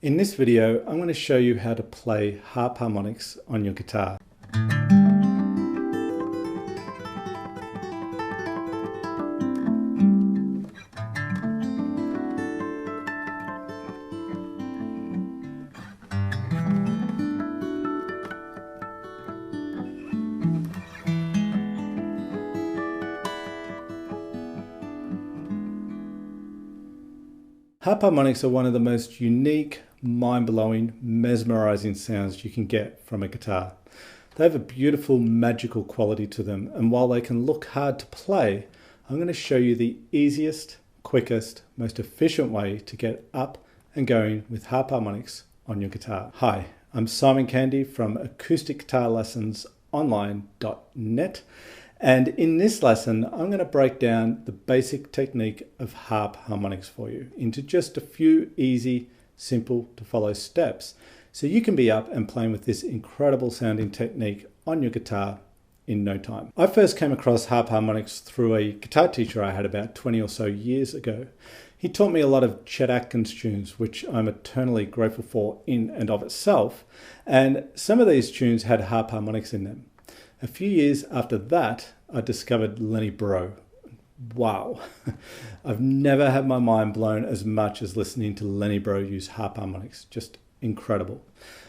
In this video, I'm going to show you how to play harp harmonics on your guitar. Harp harmonics are one of the most unique, mind-blowing, mesmerising sounds you can get from a guitar. They have a beautiful, magical quality to them, and while they can look hard to play, I'm going to show you the easiest, quickest, most efficient way to get up and going with harp harmonics on your guitar. Hi, I'm Simon Candy from AcousticGuitarLessonsOnline.net. And in this lesson, I'm going to break down the basic technique of harp harmonics for you into just a few easy, simple to follow steps so you can be up and playing with this incredible sounding technique on your guitar in no time. I first came across harp harmonics through a guitar teacher I had about 20 or so years ago. He taught me a lot of Chet Atkins tunes, which I'm eternally grateful for in and of itself, and some of these tunes had harp harmonics in them. A few years after that, I discovered Lenny Breau. Wow, I've never had my mind blown as much as listening to Lenny Breau use harp harmonics. Just incredible.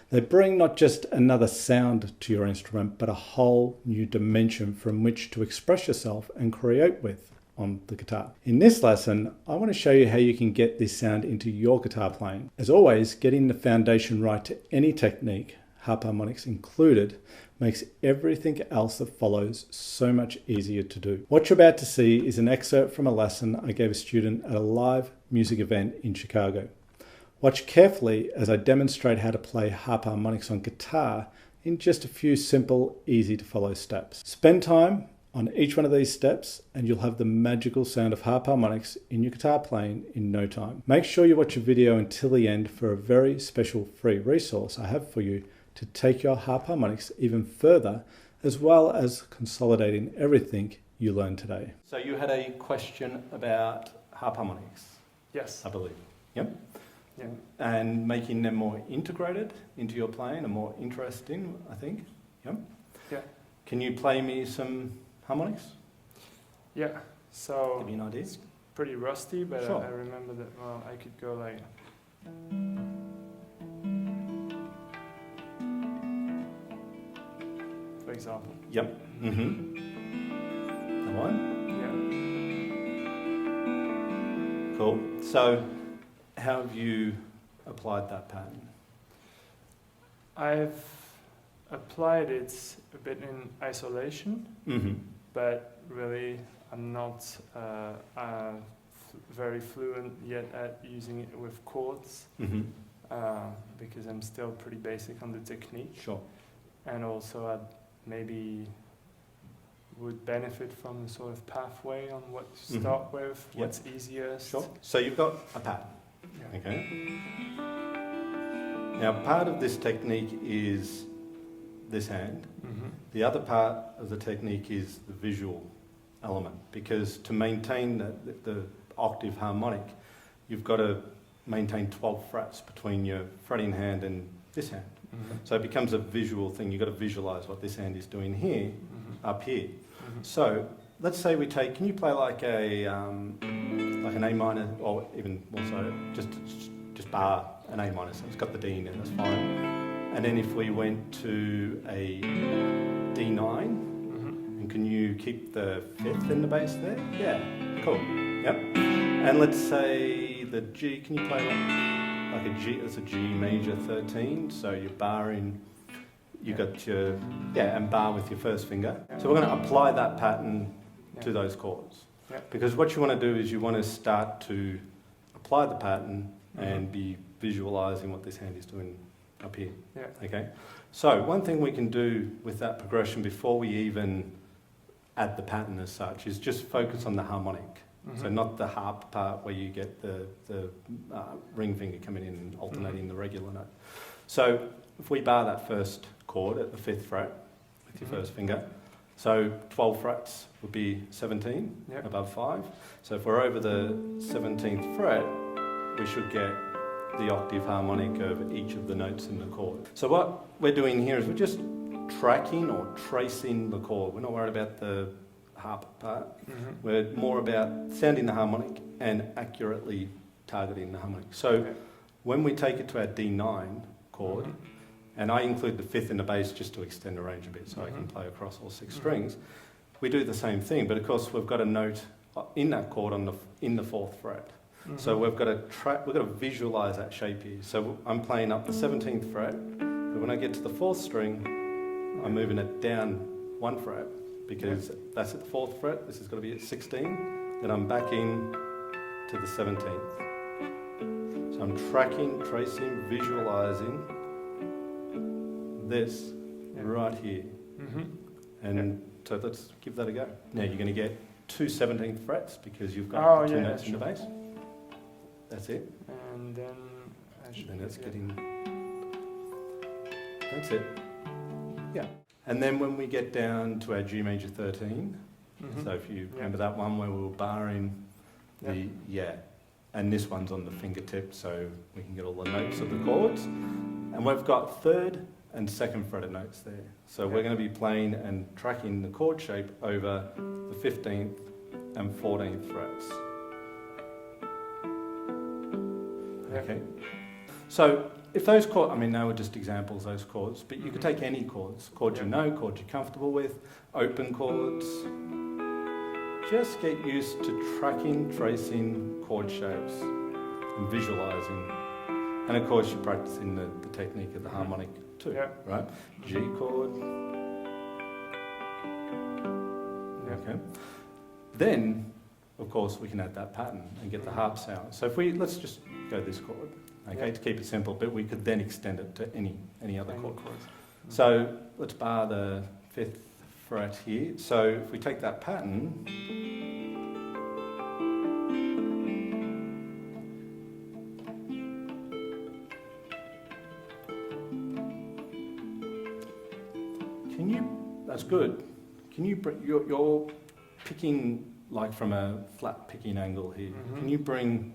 They bring not just another sound to your instrument, but a whole new dimension from which to express yourself and create with on the guitar. In this lesson, I want to show you how you can get this sound into your guitar playing. As always, getting the foundation right to any technique, harp harmonics included, makes everything else that follows so much easier to do. What you're about to see is an excerpt from a lesson I gave a student at a live music event in Chicago. Watch carefully as I demonstrate how to play harp harmonics on guitar in just a few simple, easy to follow steps. Spend time on each one of these steps and you'll have the magical sound of harp harmonics in your guitar playing in no time. Make sure you watch your video until the end for a very special free resource I have for you to take your harp harmonics even further, as well as consolidating everything you learned today. So you had a question about harp harmonics? Yes. I believe. Yep. Yeah. And making them more integrated into your playing and more interesting, I think. Yep. Yeah. Can you play me some harmonics? Yeah. So Give me an idea. it's pretty rusty, but Sure. I remember that. Well, I could go like. For example. Yep. Mm-hmm. That one? Yeah. Cool. So how have you applied that pattern? I've applied it a bit in isolation, but really I'm not very fluent yet at using it with chords because I'm still pretty basic on the technique. Sure. And also I'd maybe would benefit from the sort of pathway on what to start with, what's easiest. Sure. So you've got a pattern. Yeah. Okay. Now part of this technique is this hand. The other part of the technique is the visual element, because to maintain the octave harmonic, you've got to maintain 12 frets between your fretting hand and this hand. So it becomes a visual thing. You've got to visualize what this hand is doing here, up here. So let's say we take, can you play like an A minor, or even also just bar an A minor, so it's got the D in it, that's fine. And then if we went to a D9, and can you keep the fifth in the bass there? Yeah, cool, yep. And let's say the G, can you play like a G, it's a G major 13, so you're barring, you got your, and bar with your first finger. So we're going to apply that pattern to those chords. Because what you want to do is you want to start to apply the pattern and be visualizing what this hand is doing up here. Okay. So one thing we can do with that progression before we even add the pattern as such is just focus on the harmonic. So not the harp part where you get the ring finger coming in and alternating the regular note. So if we bar that first chord at the 5th fret with your first finger, so 12 frets would be 17 above 5. So if we're over the 17th fret, we should get the octave harmonic of each of the notes in the chord. So what we're doing here is we're just tracking or tracing the chord. We're not worried about the harp part. We're more about sounding the harmonic and accurately targeting the harmonic. So when we take it to our D9 chord, and I include the fifth in the bass just to extend the range a bit so I can play across all 6 strings, we do the same thing, but of course we've got a note in that chord in the 4th fret. So we've got to visualize that shape here. So I'm playing up the 17th fret, but when I get to the 4th string, I'm moving it down 1 fret because that's at the 4th fret. This is going to be at 16. Then I'm back in to the 17th. So I'm tracking, tracing, visualizing this right here. And so let's give that a go. Now you're going to get 2 17th frets because you've got 2 notes in the bass. That's it. And then it's getting. That's it. Yeah. And then when we get down to our G major 13, so if you remember that one where we were barring the and this one's on the fingertip, so we can get all the notes of the chords, and we've got 3rd and 2nd fretted notes there. So we're going to be playing and tracking the chord shape over the 15th and 14th frets. Okay. So if those chords, I mean, they were just examples, those chords, but you could take any chords you know, chords you're comfortable with, open chords. Just get used to tracking, tracing chord shapes and visualizing. And of course, you're practicing the technique of the harmonic too, right? G chord. Okay. Then, of course, we can add that pattern and get the harp sound. So if let's just go this chord, okay, to keep it simple, but we could then extend it to any other chord. So let's bar the 5th fret here. So if we take that pattern, that's good. Can you bring, you're picking like from a flat picking angle here. Can you bring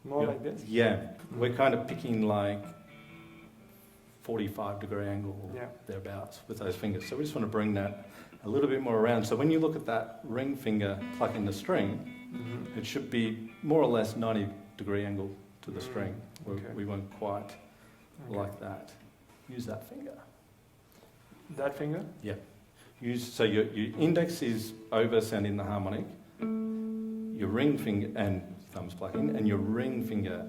more like this? Yeah, we're kind of picking like 45-degree angle thereabouts with those fingers. So we just want to bring that a little bit more around. So when you look at that ring finger plucking the string, it should be more or less 90-degree angle to the string. We won't quite like that. Use that finger. That finger? Yeah. So your index is over sounding the harmonic, your ring finger, and thumb's plucking, and your ring finger,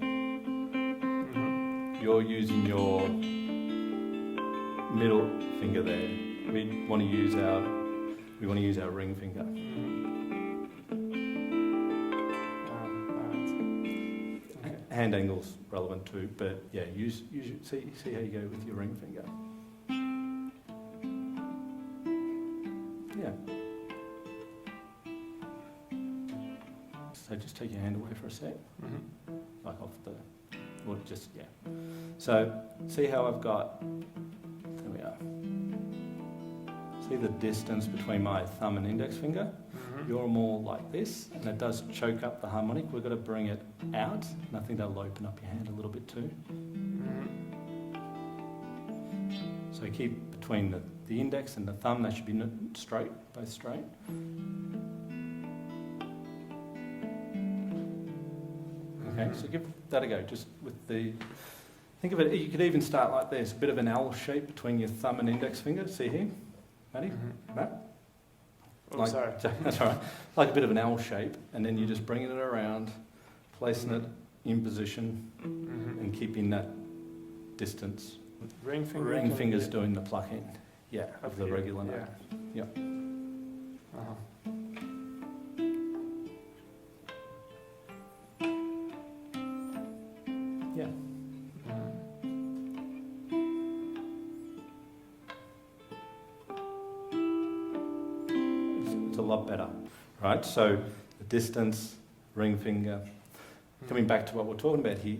you're using your middle finger there. We want to use our ring finger. Hand angle's relevant too, but yeah, see how you go with your ring finger. Yeah. So just take your hand away for a sec, like off the, or just, So see how I've got, there we are. See the distance between my thumb and index finger? You're more like this, and it does choke up the harmonic. We've got to bring it out, and I think that'll open up your hand a little bit too. So keep between the index and the thumb, they should be straight, both straight. Okay, so give that a go, just with think of it, you could even start like this, a bit of an L shape between your thumb and index finger. See here, Matty? Matt? Oh, sorry. That's all right. Like a bit of an L shape, and then you're just bringing it around, placing it in position, and keeping that distance. Ring finger's doing the plucking, of the regular note. Yeah. Yeah. It's a lot better, right? So the distance, ring finger. Coming back to what we're talking about here,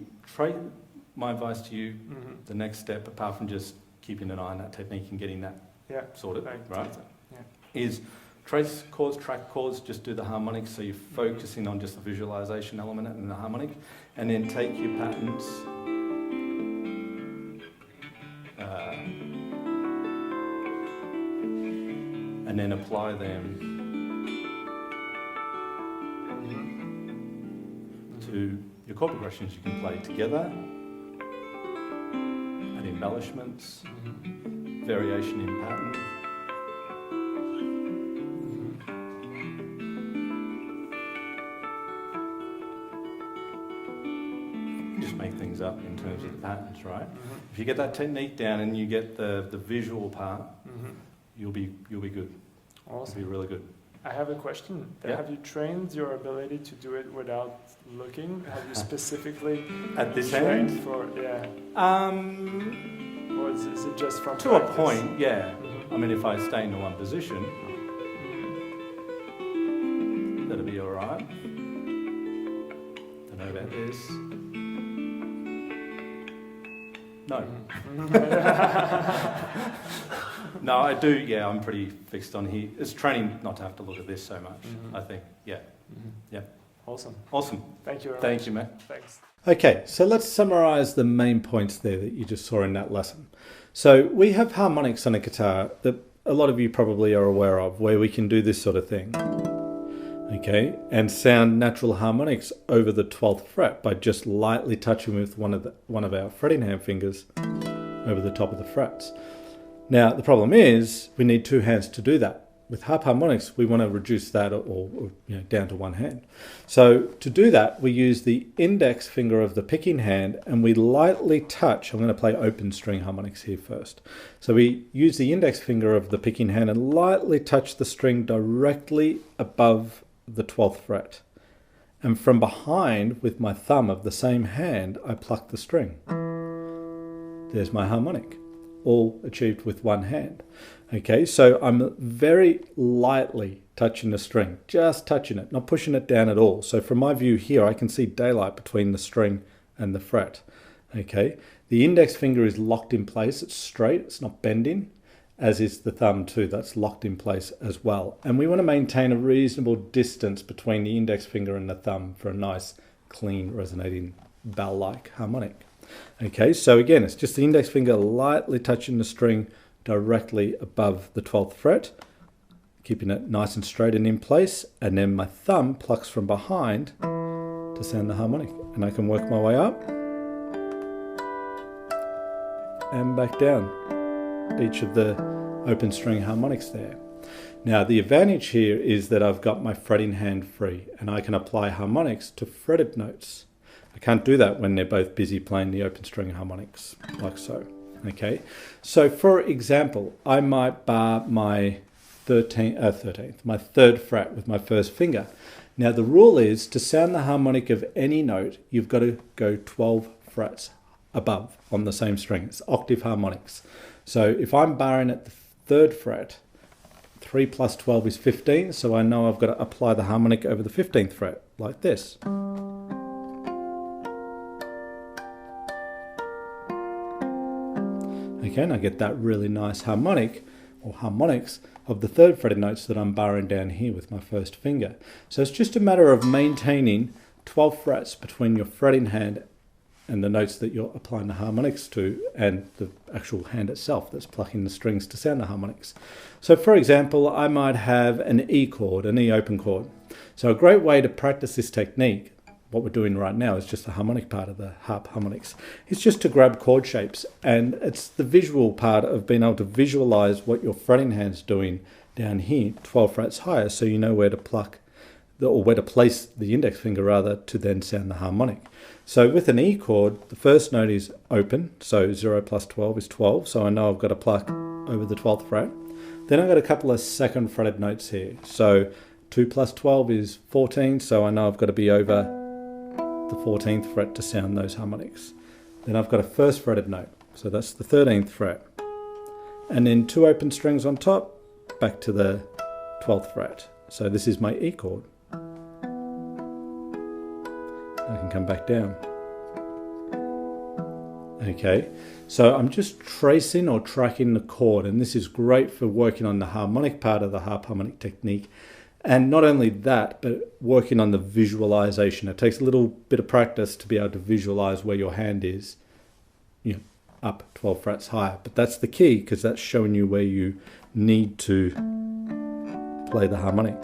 my advice to you, the next step, apart from just keeping an eye on that technique and getting that sorted, right? Is trace chords, track chords, just do the harmonics, so you're focusing on just the visualization element and the harmonic, and then take your patterns and then apply them to your chord progressions. You can play together, add embellishments, variation in pattern. Just make things up in terms of the patterns, right? If you get that technique down and you get the visual part, you'll be good. Awesome. You'll be really good. I have a question. Yeah. Have you trained your ability to do it without looking? Have you specifically At this trained end? for, yeah? Or is it just from To practice? a point, yeah. I mean, if I stay in one position, that'll be all right. Don't know about this. No. No, I do, yeah, I'm pretty fixed on here. It's training not to have to look at this so much, I think, yeah. Yeah. Awesome. Awesome. Thank you very much. Thank you, Matt. Thanks. Okay, so let's summarize the main points there that you just saw in that lesson. So we have harmonics on a guitar that a lot of you probably are aware of, where we can do this sort of thing. Okay, and sound natural harmonics over the 12th fret by just lightly touching with one of our fretting hand fingers over the top of the frets. Now the problem is we need two hands to do that. With harp harmonics, we want to reduce that or down to one hand. So to do that, we use the index finger of the picking hand and we lightly touch. I'm going to play open string harmonics here first. So we use the index finger of the picking hand and lightly touch the string directly above the 12th fret. And from behind, with my thumb of the same hand, I pluck the string. There's my harmonic, all achieved with one hand. Okay, so I'm very lightly touching the string, just touching it, not pushing it down at all. So from my view here, I can see daylight between the string and the fret. Okay, the index finger is locked in place, it's straight, it's not bending, as is the thumb too, that's locked in place as well. And we want to maintain a reasonable distance between the index finger and the thumb for a nice, clean, resonating bell-like harmonic. Okay, so again, it's just the index finger lightly touching the string directly above the 12th fret, keeping it nice and straight and in place, and then my thumb plucks from behind to sound the harmonic. And I can work my way up and back down each of the open string harmonics there. Now the advantage here is that I've got my fretting hand free and I can apply harmonics to fretted notes. I can't do that when they're both busy playing the open string harmonics, like so. Okay, so for example, I might bar my my third fret with my first finger. Now the rule is to sound the harmonic of any note, you've got to go 12 frets above on the same string. It's octave harmonics. So if I'm barring at the third fret, 3 plus 12 is 15, so I know I've got to apply the harmonic over the 15th fret, like this. Okay, and I get that really nice harmonic, or harmonics, of the third fretted notes that I'm barring down here with my first finger. So it's just a matter of maintaining 12 frets between your fretting hand and the notes that you're applying the harmonics to, and the actual hand itself that's plucking the strings to sound the harmonics. So for example, I might have an E chord, an E open chord. So a great way to practice this technique, what we're doing right now is just the harmonic part of the harp harmonics. It's just to grab chord shapes, and it's the visual part of being able to visualize what your fretting hand's doing down here, 12 frets higher, so you know where to pluck, or where to place the index finger rather, to then sound the harmonic. So with an E chord, the first note is open, so 0 plus 12 is 12, so I know I've got to pluck over the 12th fret. Then I've got a couple of second fretted notes here. So 2 plus 12 is 14, so I know I've got to be over the 14th fret to sound those harmonics. Then I've got a first fretted note, so that's the 13th fret. And then 2 open strings on top, back to the 12th fret. So this is my E chord. I can come back down. Okay, so I'm just tracing or tracking the chord, and this is great for working on the harmonic part of the harp harmonic technique. And not only that, but working on the visualization. It takes a little bit of practice to be able to visualize where your hand is, up 12 frets higher. But that's the key, because that's showing you where you need to play the harmonic.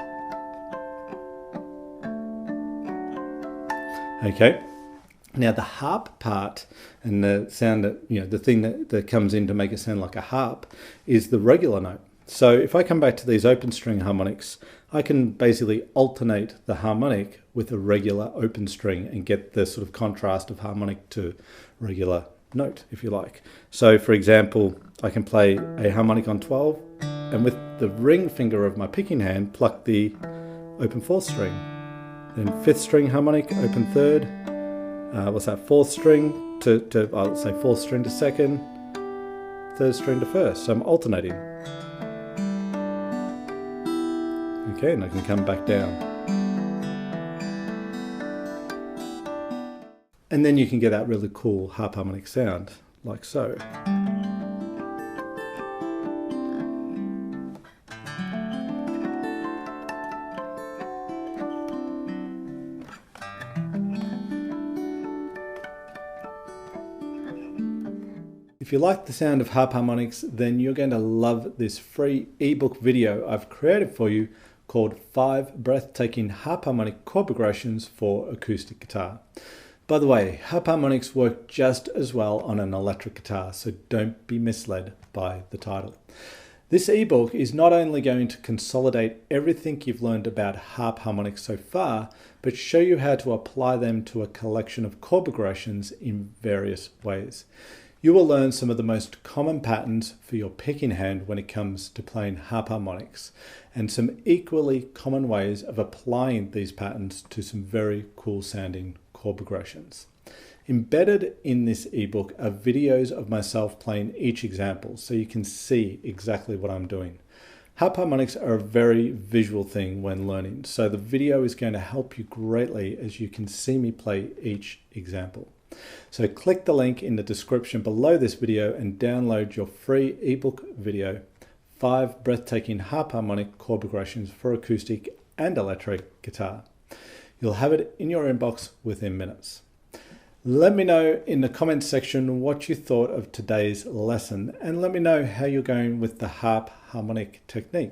Okay, now the harp part and the sound that, the thing that comes in to make it sound like a harp is the regular note. So if I come back to these open string harmonics, I can basically alternate the harmonic with a regular open string and get the sort of contrast of harmonic to regular note, if you like. So for example, I can play a harmonic on 12 and with the ring finger of my picking hand pluck the open 4th string. Then 5th string harmonic, open 3rd, what's that, 4th string to I'll say 4th string to 2nd, 3rd string to 1st. So I'm alternating. Okay, and I can come back down. And then you can get that really cool harp harmonic sound, like so. If you like the sound of harp harmonics, then you're going to love this free ebook video I've created for you called 5 Breathtaking Harp Harmonic Chord Progressions for Acoustic Guitar. By the way, harp harmonics work just as well on an electric guitar, so don't be misled by the title. This ebook is not only going to consolidate everything you've learned about harp harmonics so far, but show you how to apply them to a collection of chord progressions in various ways. You will learn some of the most common patterns for your picking hand when it comes to playing harp harmonics, and some equally common ways of applying these patterns to some very cool sounding chord progressions. Embedded in this ebook are videos of myself playing each example, so you can see exactly what I'm doing. Harp harmonics are a very visual thing when learning, so the video is going to help you greatly as you can see me play each example. So click the link in the description below this video and download your free ebook video, 5 Breathtaking Harp Harmonic Chord Progressions for Acoustic and Electric Guitar. You'll have it in your inbox within minutes. Let me know in the comments section what you thought of today's lesson, and let me know how you're going with the harp harmonic technique.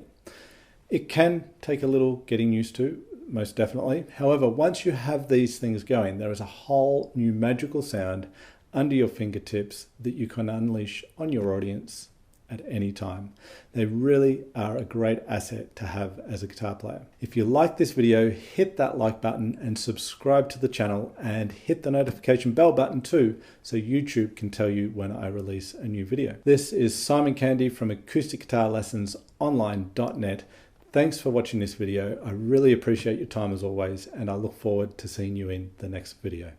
It can take a little getting used to, most definitely. However, once you have these things going, there is a whole new magical sound under your fingertips that you can unleash on your audience at any time. They really are a great asset to have as a guitar player. If you like this video, hit that like button and subscribe to the channel, and hit the notification bell button too, so YouTube can tell you when I release a new video. This is Simon Candy from acousticguitarlessonsonline.net. Thanks for watching this video. I really appreciate your time as always, and I look forward to seeing you in the next video.